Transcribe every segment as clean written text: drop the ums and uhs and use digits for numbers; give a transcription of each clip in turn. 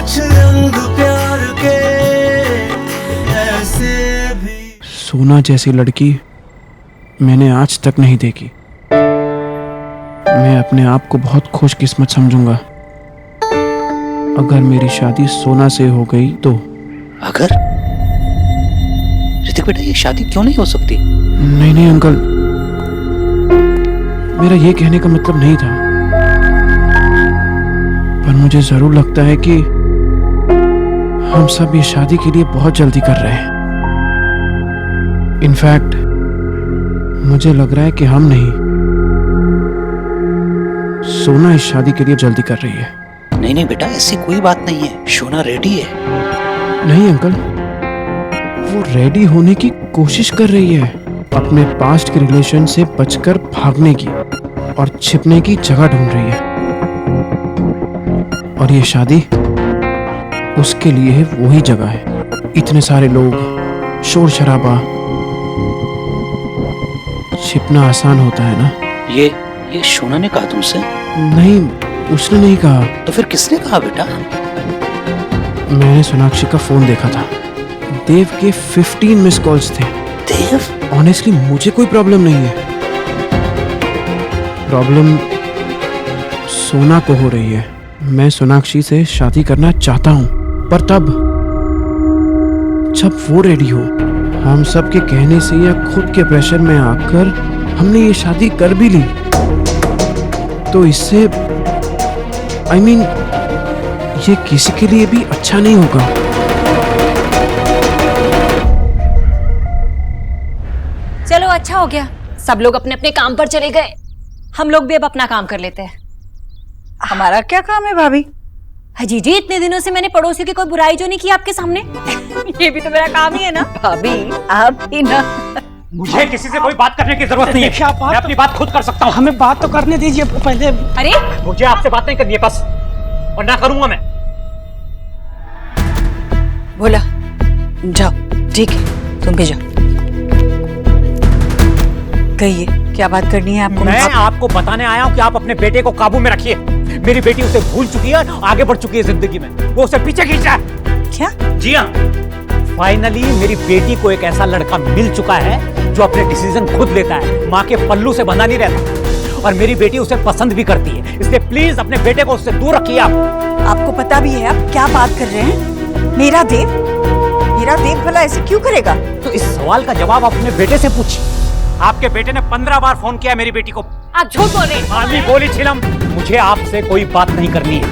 कुछ रंग प्यार के ऐसे भी। सोना जैसी लड़की मैंने आज तक नहीं देखी। मैं अपने आप को बहुत खुशकिस्मत समझूंगा अगर मेरी शादी सोना से हो गई तो। अगर ऋतिक बेटा, ये शादी क्यों नहीं हो सकती? नहीं नहीं अंकल, मेरा ये कहने का मतलब नहीं था, पर मुझे जरूर लगता है कि हम सब ये शादी के लिए बहुत जल्दी कर रहे हैं। इनफैक्ट मुझे लग रहा है कि हम नहीं, सोना इस शादी के लिए जल्दी कर रही है। नहीं नहीं बेटा, ऐसी कोई बात नहीं है, सोना रेडी है। नहीं अंकल, वो रेडी होने की कोशिश कर रही है, अपने पास्ट के रिलेशन से बचकर भागने की और छिपने की जगह ढूंढ रही है। और ये शादी उसके लिए वही जगह है। इतने सारे लोग, शोर शराबा, छिपना आसान होता है ना। ये सोना ने कहा तुमसे? नहीं, उसने नहीं कहा। तो फिर किसने कहा बेटा? मैंने सोनाक्षी का फोन देखा था। देव के 15 मिस कॉल्स थे। देव? ऑनेस्टली मुझे कोई प्रॉब्लम नहीं है, प्रॉब्लम सोना को हो रही है। मैं सोनाक्षी से शादी करना चाहता हूँ, पर तब जब वो रेडी हो। हम सब के कहने से या खुद के प्रेशर में आकर हमने ये शादी कर भी ली, तो इससे I mean, ये किसी के लिए भी अच्छा नहीं होगा। चलो अच्छा हो गया, सब लोग अपने अपने काम पर चले गए। हम लोग भी अब अपना काम कर लेते हैं। हमारा क्या काम है भाभी? जी जी, इतने दिनों से मैंने पड़ोसियों की कोई बुराई जो नहीं की आपके सामने। ये भी तो मेरा काम ही है ना। भाभी आप ही ना। मुझे किसी से कोई बात करने की जरूरत नहीं है। मैं अपनी बात खुद कर सकता हूँ। हमें बात तो करने दीजिए पहले। अरे मुझे आपसे बात नहीं करनी है बस, और ना करूंगा मैं। बोला जाओ, ठीक है तुम भी जाओ। कहिए क्या बात करनी है आपको? मैं आपको बताने आया हूँ कि आप अपने बेटे को काबू में रखिए। मेरी बेटी उसे भूल चुकी है, आगे बढ़ चुकी है जिंदगी में, वो उसे पीछे खींच रहा है। क्या? जी हाँ, फाइनली मेरी बेटी को एक ऐसा लड़का मिल चुका है जो अपने डिसीजन खुद लेता है, माँ के पल्लू से बंधा नहीं रहता, और मेरी बेटी उसे पसंद भी करती है। इसलिए प्लीज अपने बेटे को उससे दूर रखिए। आपको पता भी है आप क्या बात कर रहे हैं? मेरा देव भला ऐसे क्यों करेगा? तो इस सवाल का जवाब अपने बेटे से पूछिए। आपके बेटे ने 15 बार फोन किया मेरी बेटी को। आप झूठ बोल रहे हैं। बोली छिलम, मुझे आपसे कोई बात नहीं करनी है।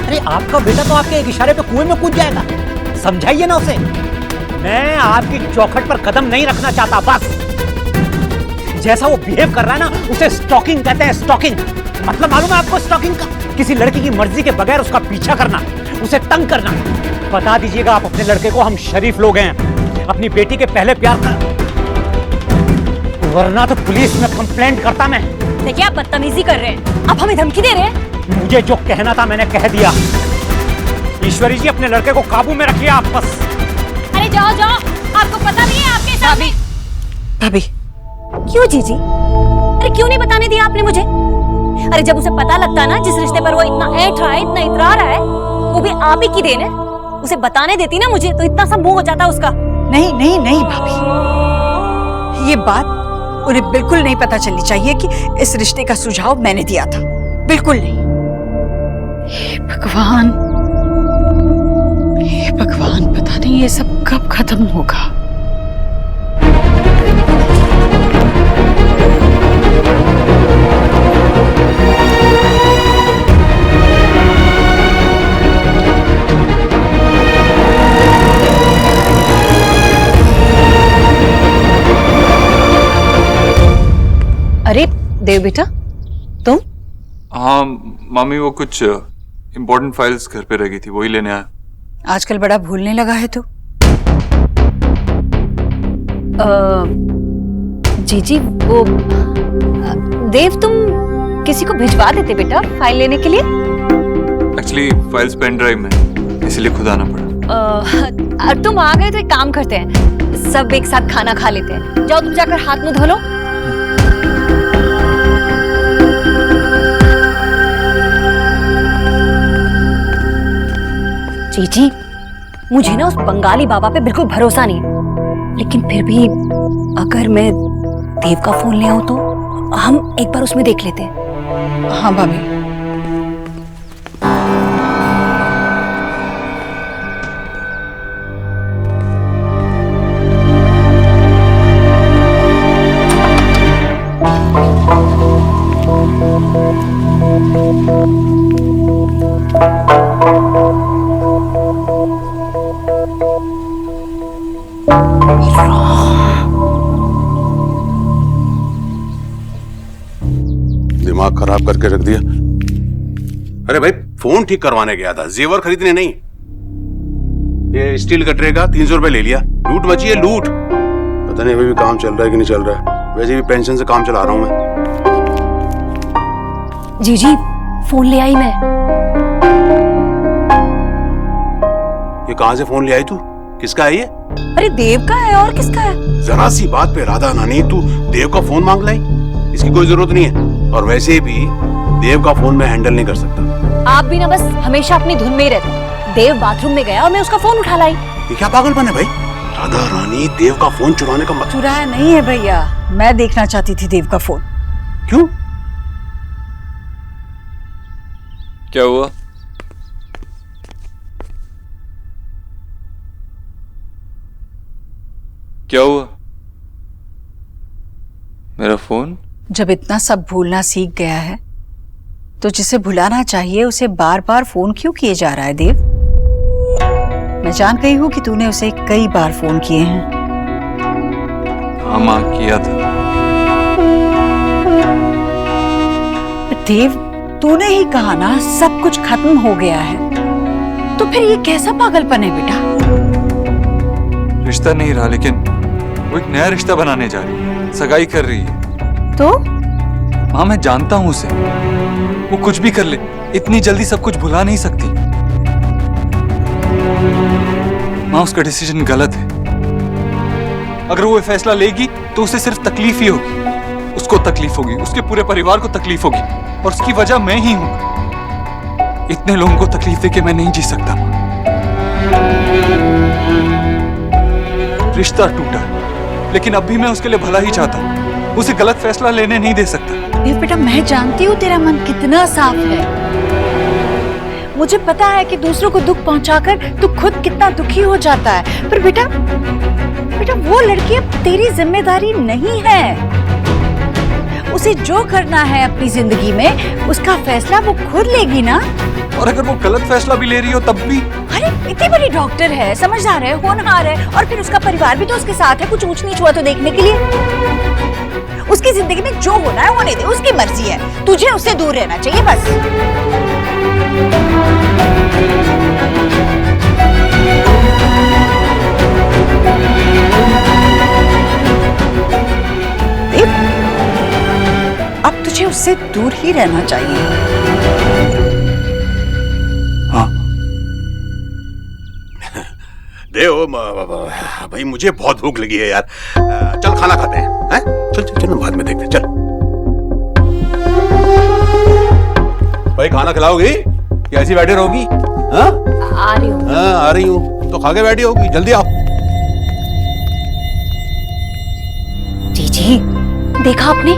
अरे आपका बेटा तो आपके एक इशारे पे कुएं में कूद जाएगा, समझाइए ना उसे। मैं आपकी चौखट पर कदम नहीं रखना चाहता, बस। जैसा वो बिहेव कर रहा है ना, उसे स्टॉकिंग कहते हैं। स्टॉकिंग मतलब मालूम है आपको? स्टॉकिंग का किसी लड़की की मर्जी के बगैर उसका पीछा करना, उसे तंग करना। बता दीजिएगा आप अपने लड़के को, हम शरीफ लोग हैं, अपनी बेटी के पहले प्यार का, वरना तो पुलिस में कंप्लेंट करता मैं। देखिए आप बदतमीजी कर रहे हैं, आप हमें धमकी दे रहे हैं। मुझे जो कहना था मैंने कह दिया। ईश्वरी जी, अपने लड़के को काबू में रखिए आप, बस। अरे जाओ जाओ, आपको पता नहीं है आपके सामने। भाभी क्यों जीजी? अरे क्यों नहीं बताने दिया आपने मुझे? अरे जब उसे पता लगता ना जिस रिश्ते पर वो इतना ऐठ रहा है, इतना इतरा रहा है, वो भी आप ही की देन है। उसे बताने देती ना मुझे, तो इतना सब मुंह हो जाता उसका। नहीं नहीं नहीं भाभी, ये बात उन्हें बिल्कुल नहीं पता चलनी चाहिए कि इस रिश्ते का सुझाव मैंने दिया था। बिल्कुल नहीं। हे भगवान, पता नहीं ये सब कब खत्म होगा। अरे देव बेटा, तुम? हाँ मम्मी, वो कुछ इम्पोर्टेंट फाइल्स घर पे रह गई थी, वही लेने आया। आजकल बड़ा भूलने लगा है तो। जीजी वो देव, तुम किसी को भिजवा देते बेटा फाइल लेने के लिए? एक्चुअली फाइल्स पेन ड्राइव में, इसीलिए खुद आना पड़ा। तुम आ गए तो एक काम करते हैं, सब एक साथ खाना खा लेते हैं। जाओ तुम जाकर हाथ मुंह धो लो। जी मुझे ना उस बंगाली बाबा पे बिल्कुल भरोसा नहीं है, लेकिन फिर भी अगर मैं देव का फोन ले आऊं तो हम एक बार उसमें देख लेते हैं। हाँ भाभी। दिमाग खराब करके रख दिया। अरे भाई फोन ठीक करवाने गया था, जेवर खरीदने नहीं। ये स्टील का ट्रे का 300 रुपए ले लिया। लूट मची है, लूट। पता नहीं अभी भी काम चल रहा है कि नहीं चल रहा है। वैसे भी पेंशन से काम चला रहा हूं मैं। जी फोन ले आई मैं। ये कहां से फोन ले आई तू? किसका है ये? अरे देव का है और किसका है? जरा सी बात पे राधा नानी तू देव का फोन मांग लाई? इसकी कोई जरूरत नहीं है। और वैसे भी देव का फोन मैं हैंडल नहीं कर सकता। आप भी ना बस हमेशा अपनी धुन में ही रहते। देव बाथरूम में गया और मैं उसका फोन उठा लाई। ये क्या पागलपन है भाई? राधा रानी देव का फोन चुराने का मतलब? चुराया नहीं है भैया, मैं देखना चाहती थी देव का फोन। क्यों? क्या हुआ? क्या हुआ? मेरा फोन? जब इतना सब भूलना सीख गया है तो जिसे भुलाना चाहिए उसे बार बार फोन क्यों किए जा रहा है देव? मैं जान गई हूं कि तूने उसे कई बार फोन किए हैं। हाँ माँ, किया था। देव तूने ही कहा ना सब कुछ खत्म हो गया है, तो फिर ये कैसा पागलपन है बेटा? रिश्ता नहीं रहा, लेकिन वो एक नया रिश्ता बनाने जा रही है, सगाई कर रही है। तो माँ मैं जानता हूँ उसे, वो कुछ भी कर ले, इतनी जल्दी सब कुछ भुला नहीं सकती। माँ उसका डिसीजन गलत है। अगर वो ये फैसला लेगी तो उसे सिर्फ तकलीफ ही होगी। उसको तकलीफ होगी, उसके पूरे परिवार को तकलीफ होगी, और उसकी वजह मैं ही हूँ। इतने लोगों को तकलीफ देके मैं नहीं जी सकता माँ। रिश्ता टूटा, लेकिन अब भी मैं उसके लिए भला ही चाहता हूँ। उसे गलत फैसला लेने नहीं दे सकता। देव बेटा मैं जानती हूँ तेरा मन कितना साफ है। मुझे पता है कि दूसरों को दुख पहुंचाकर तू खुद कितना दुखी हो जाता है, पर बेटा वो लड़की अब तेरी जिम्मेदारी नहीं है। उसे जो करना है अपनी जिंदगी में उसका फैसला वो खुद लेगी ना। और अगर वो गलत फैसला भी ले रही हो तब भी? अरे इतनी बड़ी डॉक्टर है, समझदार है, होनहार है, और फिर उसका परिवार भी तो उसके साथ है। कुछ ऊंच नीच हुआ तो देखने के लिए। उसकी जिंदगी में जो होना है होने दे, उसकी मर्जी है। तुझे उससे दूर रहना चाहिए बस। देव, अब तुझे उससे दूर ही रहना चाहिए। हाँ देव भाई मुझे बहुत भूख लगी है यार। चल खाना खाते हैं। चल चल चल बाद में देखते हैं। चल भाई खाना खिलाओगी या ऐसी बैठे रहोगी? हाँ आ रही हूँ। हाँ आ रही हूँ तो खा के बैठी होगी, जल्दी आओ। जी देखा आपने?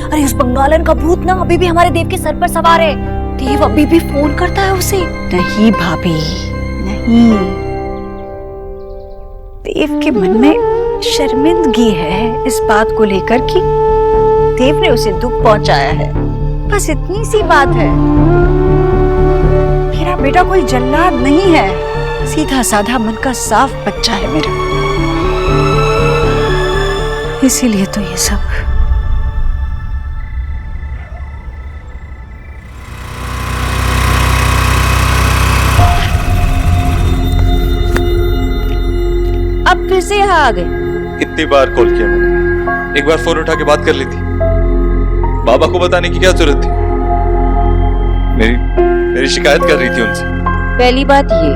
अरे उस बंगालन का भूत ना अभी भी हमारे देव के सर पर सवार है। देव अभी भी फोन करता है उसे। नहीं भाभी नहीं, देव के मन में शर्मिंदगी है इस बात को लेकर कि देव ने उसे दुख पहुंचाया है। बस इतनी सी बात है। मेरा बेटा कोई जल्लाद नहीं है, सीधा साधा मन का साफ बच्चा है मेरा। इसीलिए तो ये सब। अब फिर से यहाँ आ गए। कितनी बार कॉल किया मैंने, एक बार फोन उठा के बात कर ली थी। बाबा को बताने की क्या जरूरत थी? मेरी शिकायत कर रही थी उनसे। पहली बात ये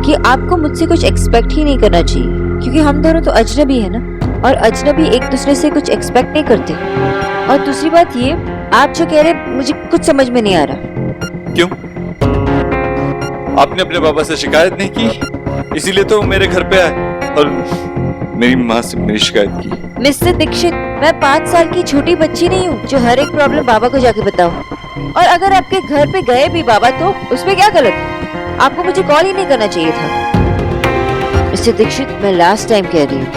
कि आपको मुझसे कुछ एक्सपेक्ट ही नहीं करना चाहिए, क्योंकि हम दोनों तो अजनबी है ना, और अजनबी एक दूसरे से कुछ एक्सपेक्ट नहीं करते। और दूसरी बात ये, आप जो कह रहे मुझे कुछ समझ में नहीं आ रहा। क्यों? आपने अपने पापा से शिकायत नहीं की, इसीलिए तो मेरे घर पे आए और मेरी माँ से मेरी शिकायत की। मिस्टर दीक्षित, मैं 5 साल की छोटी बच्ची नहीं हूँ जो हर एक प्रॉब्लम बाबा को जाके बताऊं। और अगर आपके घर पे गए भी बाबा तो उसमें क्या गलत है? आपको मुझे कॉल ही नहीं करना चाहिए था। मिस्टर दीक्षित, मैं लास्ट टाइम कह रही हूँ,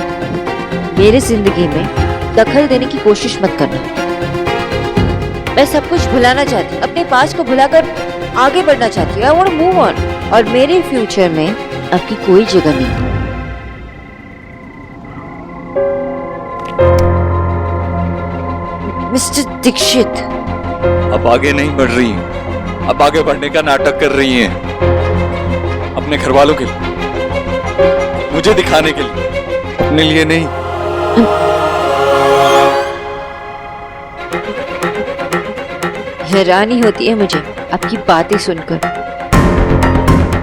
मेरी जिंदगी में दखल देने की कोशिश मत करना। मैं सब कुछ भुलाना चाहती हूँ, अपने पास को भुलाकर आगे बढ़ना चाहती हूँ। I want to move on, और मेरे फ्यूचर में आपकी कोई जगह नहीं। मिस्टर दीक्षित, अब आगे नहीं बढ़ रही हैं, अब आगे बढ़ने का नाटक कर रही हैं अपने घर वालों के लिए, मुझे दिखाने के लिए, अपने लिए नहीं। हैरानी होती है मुझे आपकी बातें सुनकर।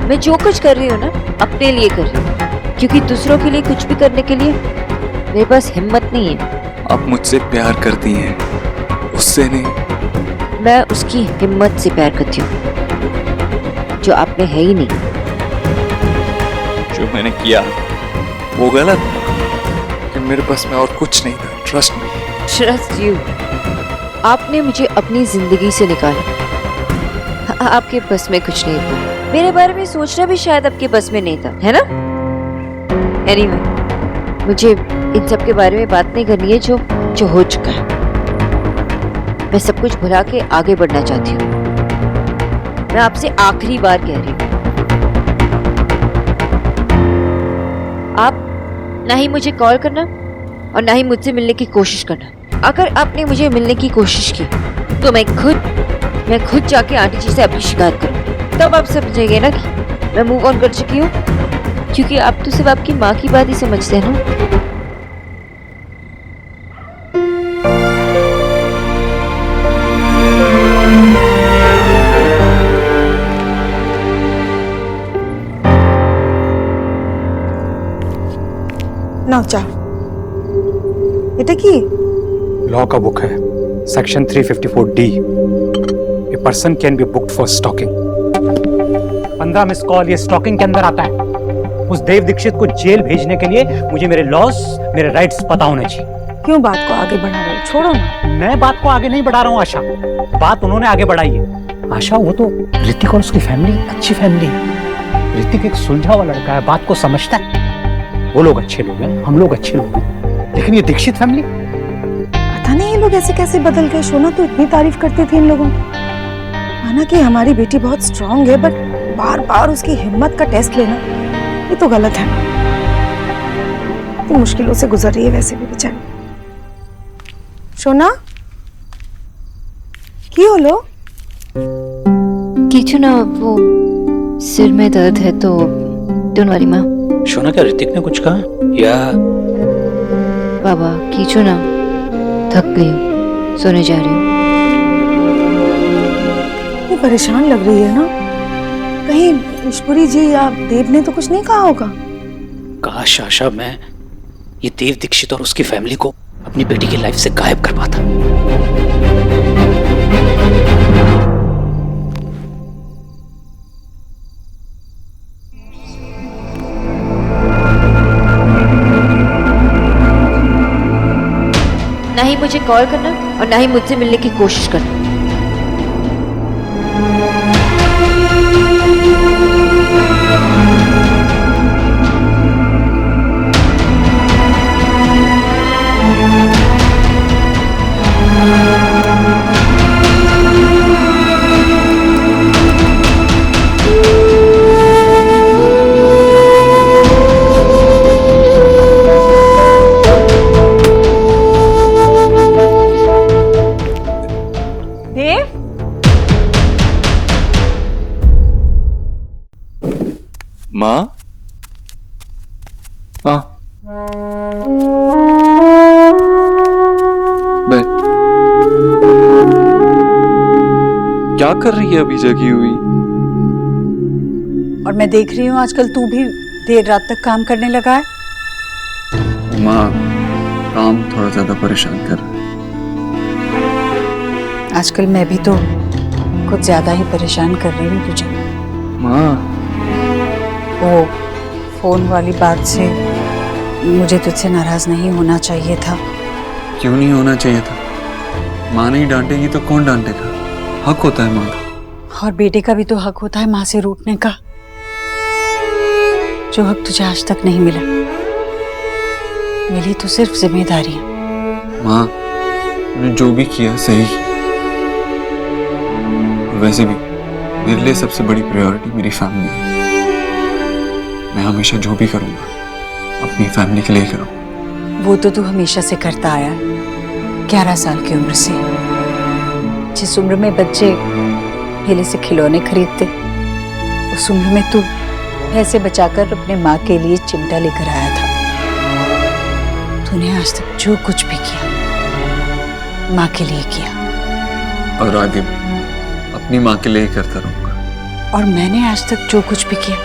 मैं जो कुछ कर रही हूँ ना, अपने लिए कर रही हूँ, क्योंकि दूसरों के लिए कुछ भी करने के लिए मेरे पास हिम्मत नहीं है। आप मुझसे प्यार करती हैं, उससे नहीं। मैं उसकी हिम्मत से प्यार करती हूँ जो आप में है ही नहीं। जो मैंने किया वो गलत था, कि मेरे पास में और कुछ नहीं था। Trust me. Trust you? आपने मुझे अपनी जिंदगी से निकाला, आपके बस में कुछ नहीं था। मेरे बारे में सोचना भी शायद आपके बस में नहीं था, है ना? एनीवे, मुझे इन सब के बारे में बात नहीं करनी है जो हो चुका है। मैं सब कुछ भुला के आगे बढ़ना चाहती हूँ। मैं आपसे आखिरी बार कह रही हूँ, आप ना ही मुझे कॉल करना और ना ही मुझसे मिलने की कोशिश करना। अगर आपने मुझे मिलने की कोशिश की तो मैं खुद जाके आंटी जी से अपनी शिकायत करूँ। तब आप समझेंगे ना कि मैं मूव ऑन कर चुकी हूँ, क्योंकि आप तो सिर्फ आपकी माँ की बात ही समझते हैं ना। নাও এটা কি? लॉ का बुक है, section 354D। A person can be booked for stalking. 15 miss call ये स्टॉकिंग के अंदर आता है। उस देव दीक्षित को जेल भेजने के लिए मुझे मेरे लॉस, मेरे राइट्स पता होने चाहिए। क्यों बात को आगे बढ़ा रहे हो? छोड़ो ना। मैं बात को आगे नहीं बढ़ा रहा हूँ आशा, बात उन्होंने आगे बढ़ाई है। आशा, वो तो ऋतिक और उसकी फैमिली अच्छी फैमिली है। ऋतिक एक सुलझा हुआ लड़का है, बात को समझता है। वो लोग अच्छे लोग हैं, हम लोग अच्छे लोग हैं, लेकिन ये दीक्षित फैमिली, पता नहीं ये लोग ऐसे कैसे बदल गए। शोना तो इतनी तारीफ करती थी इन लोगों की। माना कि हमारी बेटी बहुत स्ट्रांग है, बट बार बार उसकी हिम्मत का टेस्ट लेना ये तो गलत है। इतनी मुश्किलों से गुजर रही है वैसे भी बेचारी। शोना की होलो? किचु ना, वो सिर में दर्द है तो डोंट वरी माँ। शोना, क्या ऋतिक ने कुछ कहा या? बाबा कीचो ना, थक गई हूँ, सोने जा रही हूँ। ये परेशान लग रही है ना, कहीं ईश्वरी जी या देव ने तो कुछ नहीं कहा होगा? काश आशा मैं ये देव दीक्षित और उसकी फैमिली को अपनी बेटी की लाइफ से गायब कर पाता। ना ही मुझे कॉल करना और ना ही मुझसे मिलने की कोशिश करना। माँ? हाँ, क्या कर रही है अभी जगी हुई? और मैं देख रही हूँ आजकल तू भी देर रात तक काम करने लगा है। माँ, काम थोड़ा ज्यादा परेशान कर रहा है। आजकल मैं भी तो कुछ ज्यादा ही परेशान कर रही हूँ तुझे। माँ, वो फोन वाली बात से मुझे तुझसे नाराज नहीं होना चाहिए था। क्यों नहीं होना चाहिए था? माँ नहीं डांटेगी तो कौन डांटेगा? हक होता है माँ का। और बेटे का भी तो हक होता है माँ से रूठने का, जो हक तुझे आज तक नहीं मिला। मिली तो सिर्फ जिम्मेदारी है। माँ, मैंने जो भी किया सही किया। वैसे भी मेरे लिए सबसे बड़ी प्रायोरिटी मेरी फैमिली है। मैं हमेशा जो भी करूँगा अपनी फैमिली के लिए करूँगा। वो तो तू हमेशा से करता आया, 11 साल की उम्र से। जिस उम्र में बच्चे मेले से खिलौने खरीदते, उस उम्र में तू पैसे बचाकर अपने माँ के लिए चिमटा लेकर आया था। तूने आज तक जो कुछ भी किया माँ के लिए किया, और आगे अपनी माँ के लिए ही करता रहूँगा। और मैंने आज तक जो कुछ भी किया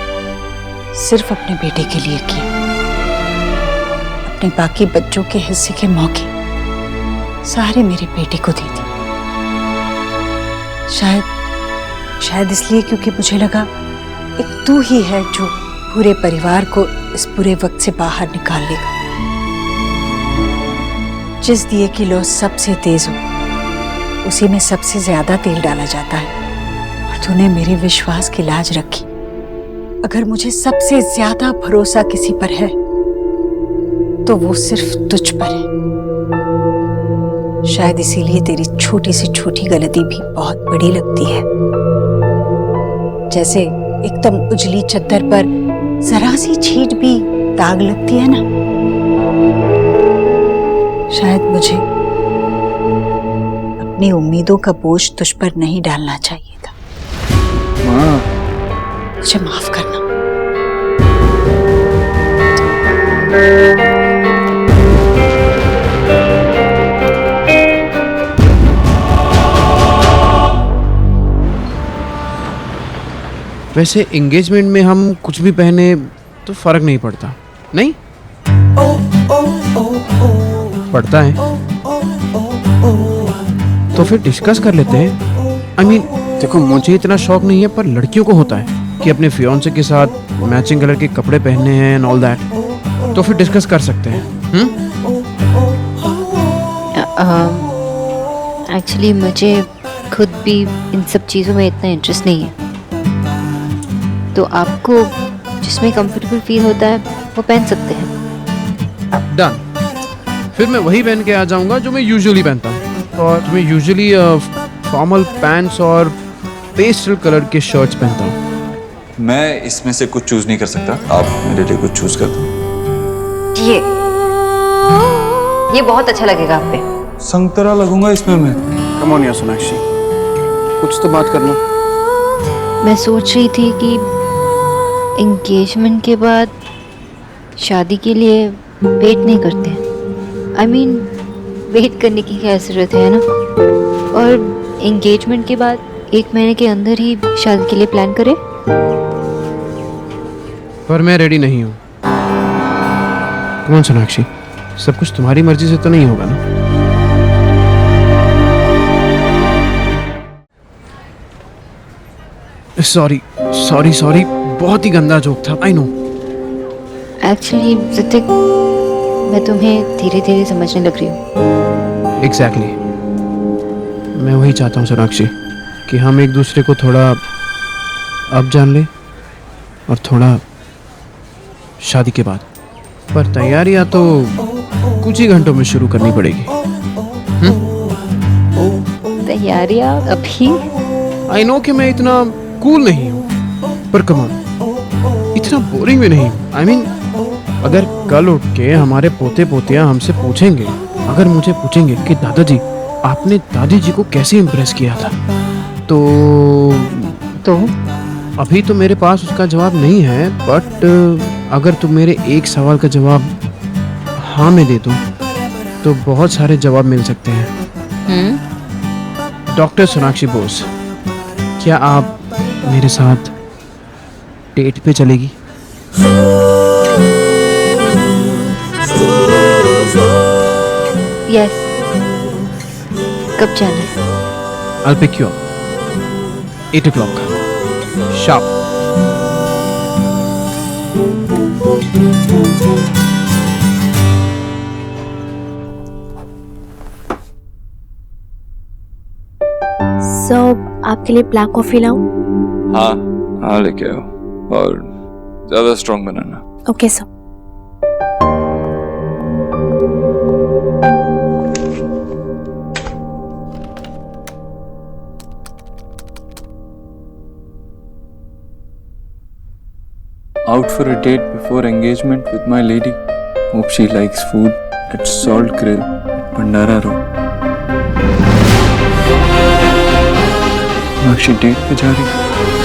सिर्फ अपने बेटे के लिए किया। अपने बाकी बच्चों के हिस्से के मौके सारे मेरे बेटे को दे दी। शायद इसलिए क्योंकि मुझे लगा एक तू ही है जो पूरे परिवार को इस बुरे वक्त से बाहर निकाल लेगा। जिस दिए की लौ सबसे तेज हो उसी में सबसे ज्यादा तेल डाला जाता है, और तूने मेरे विश्वास की लाज रखी। अगर मुझे सबसे ज्यादा भरोसा किसी पर है तो वो सिर्फ तुझ पर है। शायद इसीलिए तेरी छोटी से छोटी गलती भी बहुत बड़ी लगती है। जैसे एकदम उजली चद्दर पर जरा सी छींट भी दाग लगती है ना। शायद मुझे अपनी उम्मीदों का बोझ तुझ पर नहीं डालना चाहिए था। माँ, मुझे माफ करना। वैसे एंगेजमेंट में हम कुछ भी पहने तो फर्क नहीं पड़ता, नहीं पड़ता है? तो फिर डिस्कस कर लेते हैं। I mean, देखो मुझे इतना शौक नहीं है, पर लड़कियों को होता है कि अपने फियांसे के साथ मैचिंग कलर के कपड़े पहनने हैं एंड ऑल दैट। तो फिर डिस्कस कर सकते हैं। एक्चुअली मुझे खुद भी इन सब चीज़ों में इतना इंटरेस्ट नहीं है, तो आपको जिसमें कंफर्टेबल फील होता है वो पहन सकते हैं। डन। फिर मैं वही पहन के आ जाऊंगा जो मैं यूजुअली पहनता हूँ, और मैं यूजुअली फॉर्मल पैंट्स और पेस्टल कलर के शर्ट्स पहनता हूँ। मैं इसमें से कुछ चूज नहीं कर सकता, आप मेरे लिए कुछ चूज कर दो। ये बहुत अच्छा लगेगा आप पे। संतरा लगूंगा इसमें मैं। कम ऑन यार सोनाक्षी, कुछ तो बात कर लो। मैं सोच रही थी कि एंगेजमेंट के बाद शादी के लिए वेट नहीं करते हैं। I mean, वेट करने की क्या ज़रूरत है ना? और एंगेजमेंट के बाद 1 महीने के अंदर ही शादी के लिए प्लान करें। पर मैं रेडी नहीं हूँ। कौन सोनाक्षी, सब कुछ तुम्हारी मर्जी से तो नहीं होगा ना? सॉरी सॉरी सॉरी, बहुत ही गंदा जोक था। I know. एक्चुअली ऋतिक, मैं तुम्हें धीरे धीरे समझने लग रही हूँ। एग्जैक्टली। मैं वही चाहता हूँ सोनाक्षी, कि हम एक दूसरे को थोड़ा अब जान ले और थोड़ा शादी के बाद। पर तैयारियां तो कुछ ही घंटों में शुरू करनी पड़ेगी। तैयारियां अभी? आई नो कि मैं इतना कूल नहीं हूँ, पर कमान इतना बोरिंग भी नहीं। आई मीन, अगर कल उठ के हमारे पोते पोतियां हमसे पूछेंगे, अगर मुझे पूछेंगे कि दादाजी आपने दादी जी को कैसे इम्प्रेस किया था, तो अभी तो मेरे पास उसका जवाब नहीं है। बट अगर तुम मेरे एक सवाल का जवाब हाँ में दे दो तो बहुत सारे जवाब मिल सकते हैं। डॉक्टर सोनाक्षी बोस, क्या आप मेरे साथ डेट पे चलेगी? यस। कब जाना है? I'll pick you up. 8 o'clock. Sharp. के लिए ब्लैक कॉफी लाऊं? हाँ हाँ लेके आओ, और ज्यादा strong banana. Okay sir. Out for a date before engagement with my lady. Hope she likes food at Salt Grill, Bandara Road. Now she date पे जा रही है।